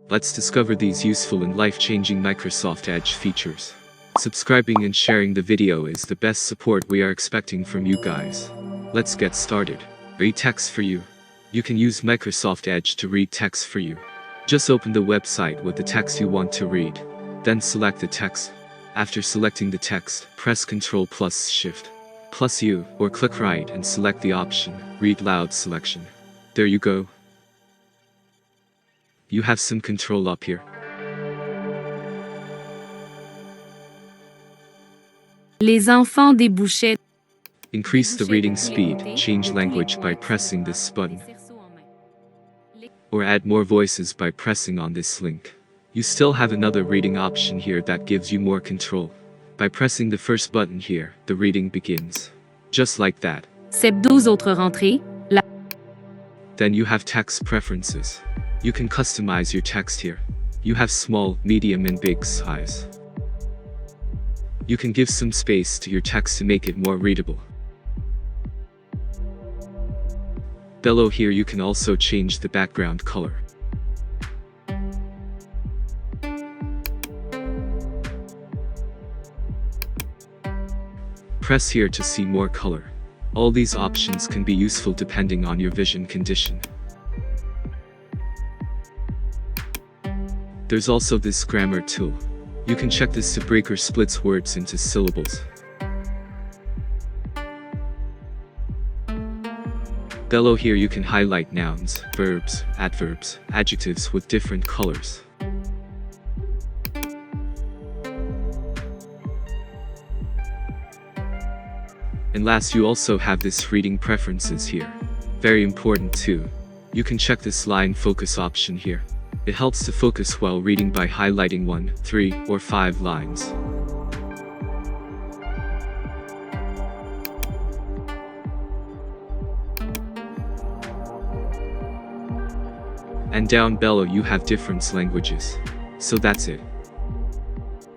Let's discover these useful and life-changing Microsoft Edge features. Subscribing and sharing the video is the best support we are expecting from you guys. Let's get started. Read text for you. You can use Microsoft Edge to read text for you. Just open the website with the text you want to read. Then select the text. After selecting the text, press Ctrl plus Shift plus U or click right and select the option Read Loud selection. There you go. You have some control up here. Les enfants débouchaient. Increase the reading speed, change language by pressing this button. Or add more voices by pressing on this link. You still have another reading option here that gives you more control. By pressing the first button here, the reading begins. Just like that. Ces 12 autres rentrées. Then you have text preferences. You can customize your text here. You have small, medium and big size. You can give some space to your text to make it more readable. Below here you can also change the background color. Press here to see more color. All these options can be useful depending on your vision condition. There's also this grammar tool. You can check this to break or splits words into syllables. Below here you can highlight nouns, verbs, adverbs, adjectives with different colors. And last, you also have this reading preferences here. Very important too. You can check this line focus option here. It helps to focus while reading by highlighting 1, 3, or 5 lines. And down below you have different languages. So that's it.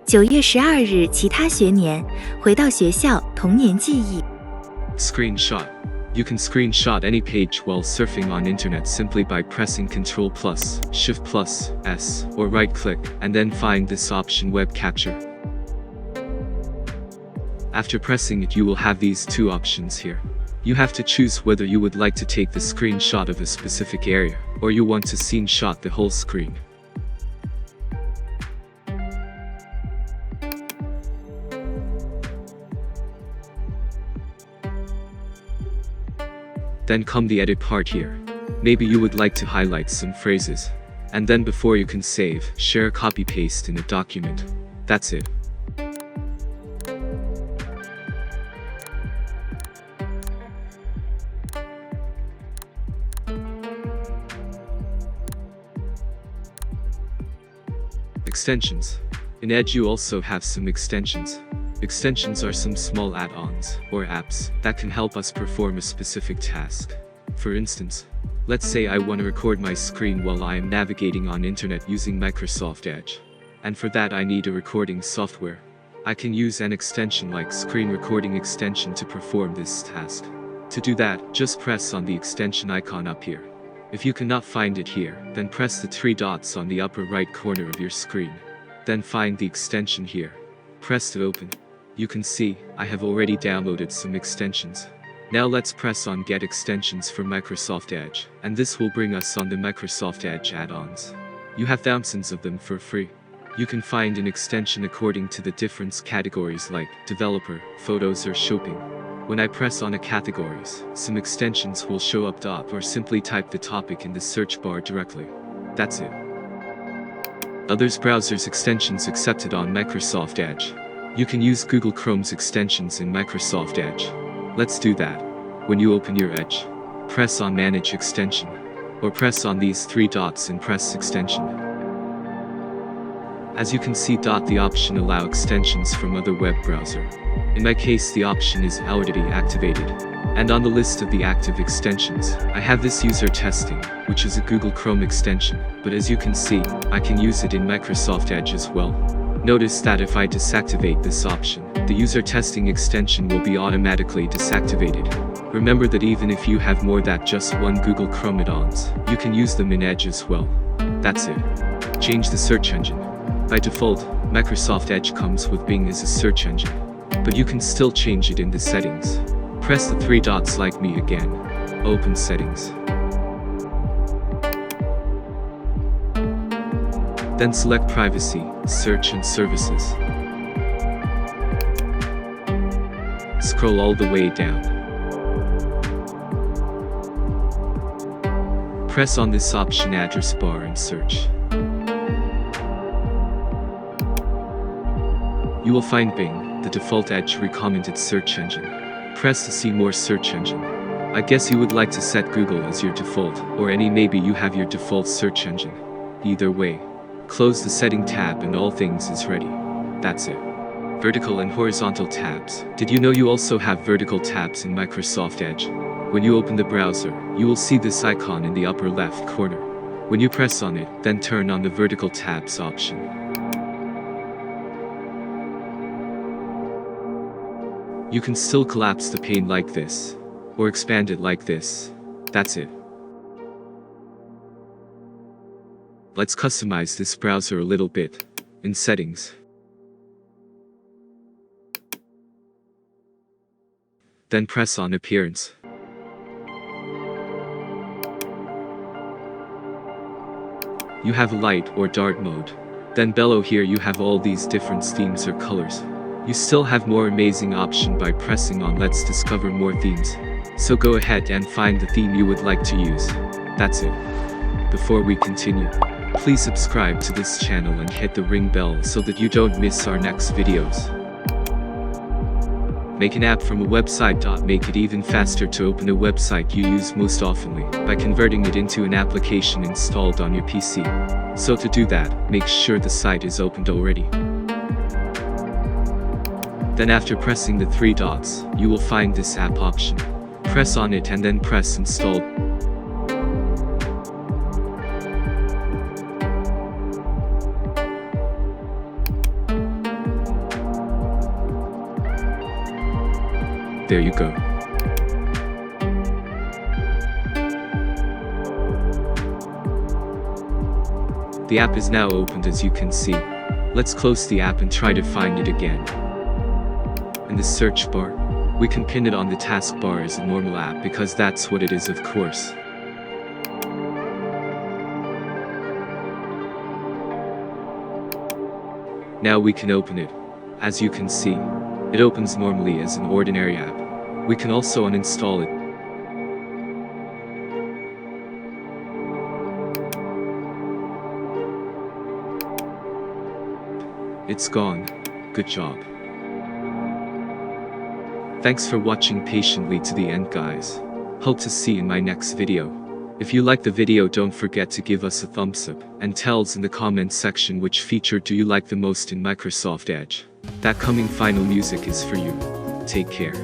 9月12日，其他学年，回到学校，童年记忆。 Screenshot. You can screenshot any page while surfing on internet simply by pressing Ctrl plus, Shift plus, S, or right click, and then find this option Web Capture. After pressing it you will have these two options here. You have to choose whether you would like to take the screenshot of a specific area, or you want to screenshot the whole screen. Then come the edit part here. Maybe you would like to highlight some phrases. And then before you can save, share copy paste in a document. That's it. Extensions. In Edge you also have some extensions. Extensions are some small add-ons, or apps, that can help us perform a specific task. For instance, let's say I want to record my screen while I am navigating on internet using Microsoft Edge. And for that I need a recording software. I can use an extension like Screen Recording Extension to perform this task. To do that, just press on the extension icon up here. If you cannot find it here, then press the 3 dots on the upper right corner of your screen. Then find the extension here. Press to open. You can see, I have already downloaded some extensions. Now let's press on Get Extensions for Microsoft Edge, and this will bring us on the Microsoft Edge add-ons. You have thousands of them for free. You can find an extension according to the different categories like Developer, Photos or Shopping. When I press on a categories, some extensions will show up top, or simply type the topic in the search bar directly. That's it. Others browsers extensions accepted on Microsoft Edge. You can use Google Chrome's extensions in Microsoft Edge. Let's do that. When you open your Edge, press on Manage Extension, or press on these 3 dots and press Extension. As you can see, the option Allow extensions from other web browser. In my case the option is already activated. And on the list of the active extensions, I have this User Testing, which is a Google Chrome extension, but as you can see, I can use it in Microsoft Edge as well. Notice that if I deactivate this option, the User Testing extension will be automatically deactivated. Remember that even if you have more than just one Google Chrome add-ons, you can use them in Edge as well. That's it. Change the search engine. By default, Microsoft Edge comes with Bing as a search engine, but you can still change it in the settings. Press the three dots like me again. Open settings. Then select privacy, search and services. Scroll all the way down. Press on this option address bar and search. You will find Bing, the default Edge recommended search engine. Press to see more search engine. I guess you would like to set Google as your default, or any, maybe you have your default search engine. Either way, close the setting tab and all things is ready. That's it. Vertical and horizontal tabs. Did you know you also have vertical tabs in Microsoft Edge? When you open the browser, you will see this icon in the upper left corner. When you press on it, then turn on the vertical tabs option. You can still collapse the pane like this, or expand it like this. That's it. Let's customize this browser a little bit. In settings. Then press on appearance. You have light or dark mode. Then below here you have all these different themes or colors. You still have more amazing option by pressing on Let's discover more themes. So go ahead and find the theme you would like to use. That's it. Before we continue, please subscribe to this channel and hit the ring bell so that you don't miss our next videos. Make an app from a website. Make it even faster to open a website you use most oftenly by converting it into an application installed on your PC. So to do that, make sure the site is opened already. Then after pressing the three dots, you will find this app option. Press on it and then press install. There you go. The app is now opened as you can see. Let's close the app and try to find it again. In the search bar, we can pin it on the taskbar as a normal app because that's what it is, of course. Now we can open it. As you can see, it opens normally as an ordinary app. We can also uninstall it. It's gone. Good job. Thanks for watching patiently to the end, guys. Hope to see you in my next video. If you like the video, don't forget to give us a thumbs up and tell us in the comment section which feature do you like the most in Microsoft Edge. That coming final music is for you. Take care.